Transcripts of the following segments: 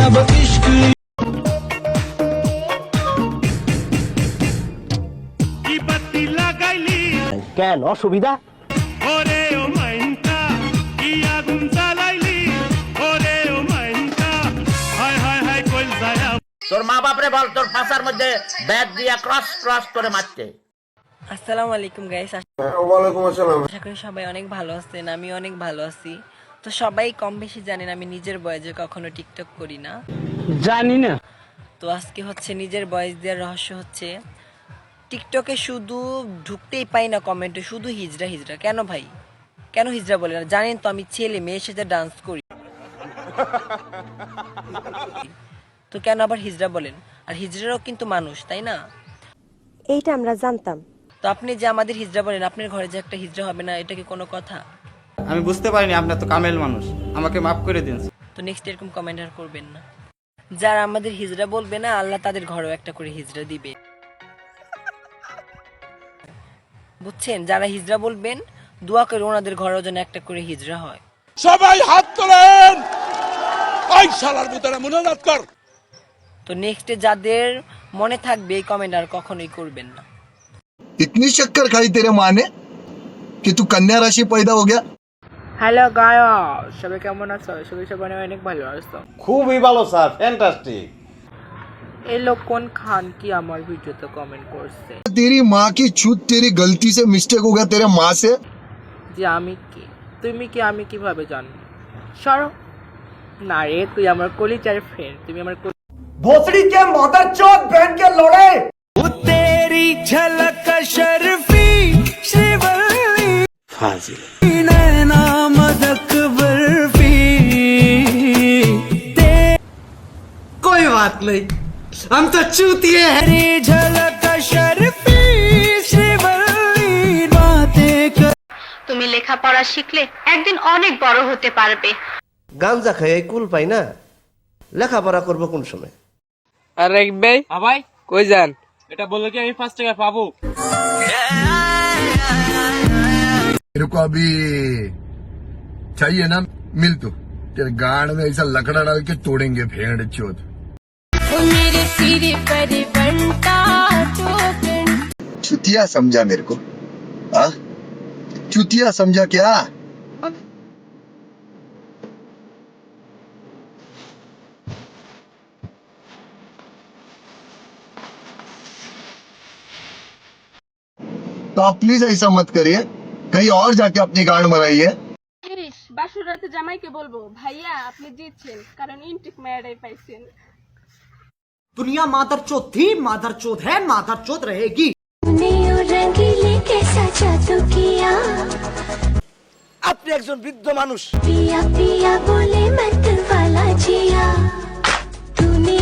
अब इश्क কেন অসুবিধা? তোর মা বাপরে বল তোর পাশার মধ্যে ব্যাগ দিয়ে ক্রস ক্রস করে মারতে। আসসালামু আলাইকুম গাইস। ওয়ালাইকুম আসসালাম। আশা করি সবাই অনেক ভালো আছেন, আমি অনেক ভালো আছি। তো সবাই কম বেশি জানেন আমি নিজের বয়েজে কখনো টিকটক করি না, জানি না। তো আজকে হচ্ছে নিজের বয়েজ দেওয়ার রহস্য হচ্ছে টিকটকে শুধু ঢুকতেই পাই না কমেন্টে শুধু হিজড়া হিজড়া। কেন ভাই, কেন হিজড়া বলেন? আর জানেন তো আমি ছেলে, মেয়ের সাথে ডান্স করি, তো কেন আবার হিজড়া বলেন? আর হিজড়ারাও কিন্তু মানুষ, তাই না? এইটা আমরা জানতাম। তো আপনি যে আমাদের হিজড়া বলেন, আপনার ঘরে যে একটা হিজড়া হবে না, এটা কি কোনো কথা? আমি বুঝতে পারিনি, আপনার তো কামেল মানুষ, আমাকে মাফ করে দিন। তো নেক্সট এরকম কমেন্ট আর করবেন না। যারা আমাদের হিজড়া বলবে না, আল্লাহ তাদের ঘরেও একটা করে হিজড়া দিবে, বুঝছেন? যারা হিজড়া বলবেন দোয়া করে ওনাদের ঘরেও যেন একটা করে হিজড়া হয়। সবাই হাত তোলেন, এই শালার ভিতরে মুনাজাত কর। তো নেক্সটে যাদের মনে থাকবে এই কমেন্ট আর কখনোই করবেন না। इतनी शक्कर खाई तेरे माँ ने कि तू कन्या राशि पैदा हो गया। হ্যালো গায়স, সবাই কেমন আছো? সবাই অনেক ভালো আছো। খুবই ভালো স্যার, ফ্যান্টাস্টিক। এই লোক কোন খান কি আমার ভিডিওতে কমেন্ট করছে तेरी माँ की छूत, तेरी गलती से मिस्टेक हो गया तेरे माँ से। যে আমি কি, তুমি কি, আমি কিভাবে জানবো? সরো না রে, তুই আমার কলিজার ফ্রেন্ড, তুমি আমার भोसड़ी के मदर चौथ बहन के लोड़े। तेरी झलक शर्फी श्रीवल्ली फाजिल नैना मदक बर्फी। कोई बात नहीं, हम तो चूतिए हैं। तेरी झलक शर्फी श्रीवल्ली बातें कर। তুমি লেখাপড়া শিখলে একদিন অনেক বড় হতে পারবে। গাঞ্জা খাই কুল পাই না, লেখাপড়া করবো কোন সময়? আরে ভাই, ভাই কই যান? এটা বললে কি আমি 5 টাকা পাবো? तेरे को अभी चाहिए ना, मिल तू। तेरे गांड में ऐसा लकड़ा डाल के तोड़ेंगे भेड़ चोद। चुतिया समझा मेरे को? हाँ, चुतिया समझा क्या? तो आप प्लीज ऐसा मत करिए, कहीं और जाके अपनी गांड मराइए। বাসুরাতে জামাইকে বলবো, ভাইয়া আপনি জিতছেন, কারণ ইনটিক মেয়েরাই পাইছেন। दुनिया मादर चौथ थी, मादर चौथ है, मादर चौथ रहेगी। আপনি একজন বৃদ্ধ মানুষ। পিয়া পিয়া বলে মতওয়ালা জিয়া তুমি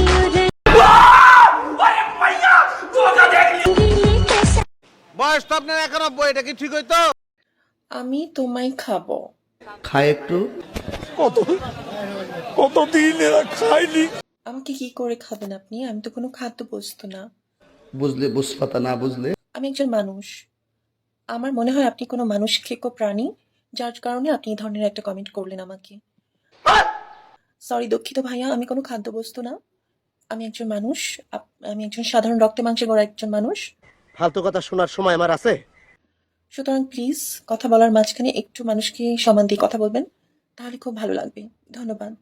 বয়স তো আপনার 91, এটা কি ঠিক হইতো? আমি তোমায় খাবো। খায় একটু। কতদিন এরা খায়নি। আমাকে কি করে খাবেন আপনি? আমি তো কোনো খাদ্য বস্তু না। বুঝলে বুঝপাতা, না বুঝলে আমি একজন মানুষ। আমার মনে হয় আপনি কোনো মানুষ খেকো প্রাণী, যার কারণে আপনি এই ধরনের একটা কমেন্ট করলেন আমাকে। সরি, দুঃখিত ভাইয়া, আমি কোনো খাদ্য বস্তু না। আমি একজন মানুষ, আমি একজন সাধারণ রক্তে মাংসে গড়া একজন মানুষ। ফালতু কথা শোনার সময় আমার আছে? সুতরাং প্লিজ কথা বলার মাঝখানে একটু মানুষকে সম্মান দিয়ে কথা বলবেন, তাহলে খুব ভালো লাগবে। ধন্যবাদ।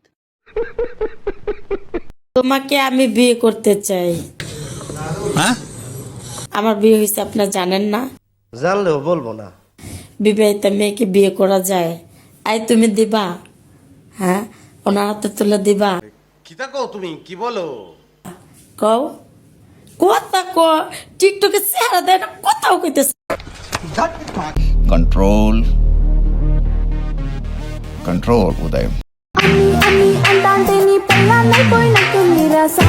তোমাকে আমি বিয়ে করতে চাই। হ্যাঁ, আমার বিয়ে হয়েছে, আপনার জানেন না? জানলেও বলবো না। বিবাহিত মেয়েকে বিয়ে করা যায়? আই তুমি দিবা? হ্যাঁ, ওনার হাতে তুলে দিবা? কি তাকো তুমি কি বলো? কও কথা ক, টিকটকে চেহারা দেয় না, কোথাও কইতেছে। कंट्रोल कंट्रोल उदय। আমি আমি আন্দান্তে নি পেলা নাই কই না তুমি রাসা